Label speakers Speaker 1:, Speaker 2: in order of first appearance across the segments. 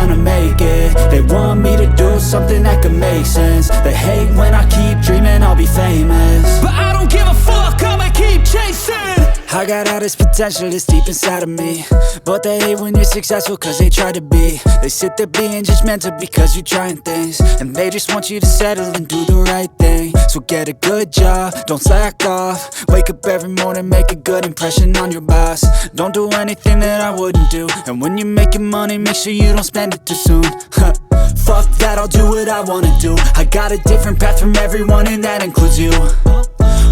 Speaker 1: gonna make it. They want me to do something that could make sense. They hate when I keep dreaming I'll be famous,
Speaker 2: but I don't give a fuck, I'ma keep chasing.
Speaker 1: I got all this potential that's deep inside of me, but they hate when you're successful cause they try to be. They sit there being judgmental because you're trying things, and they just want you to settle and do the right thing. So get a good job, don't slack off. Wake up every morning, make a good impression on your boss. Don't do anything that I wouldn't do, and when you're making money, make sure you don't spend it too soon. Fuck that, I'll do what I wanna do. I got a different path from everyone, and that includes you.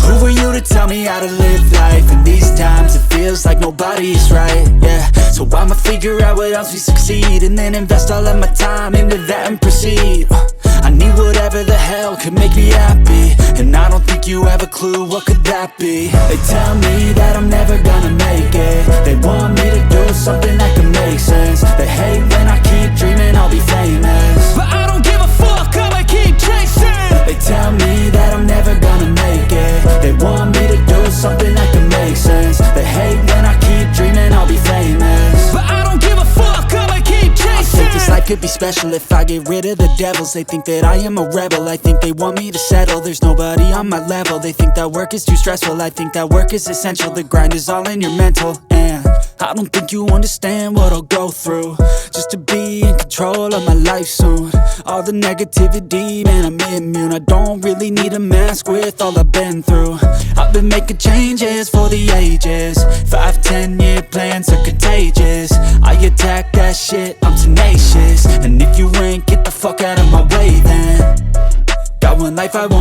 Speaker 1: Who are you to tell me how to live life? In these times it feels like nobody is right, yeah. So I'ma figure out what else we succeed, and then invest all of my time into that and proceed. I need whatever the hell could make me happy, and I don't think you have a clue what could that be. They tell me that I'm never gonna make it. They want me to do something that could make sense. They hate when I keep dreaming I'll be famous,
Speaker 2: but I don't give a fuck, I'ma keep chasing.
Speaker 1: They tell me that I'm never gonna make it. They want me to do something that can make sense. They hate when I keep dreaming I'll be famous,
Speaker 2: but I don't give a fuck, I'ma keep chasing.
Speaker 1: I think this life could be special if I get rid of the devils. They think that I am a rebel, I think they want me to settle. There's nobody on my level. They think that work is too stressful, I think that work is essential. The grind is all in your mental, and I don't think you understand what I'll go through just to be in control of my life soon. All the negativity, man, I'm immune. I don't really need a mask with all I've been through. I've been making changes for the ages. 5-10 year plans are contagious. I attack that shit, I'm tenacious. And if you ain't, get the fuck out of my way then. Got one life, I won't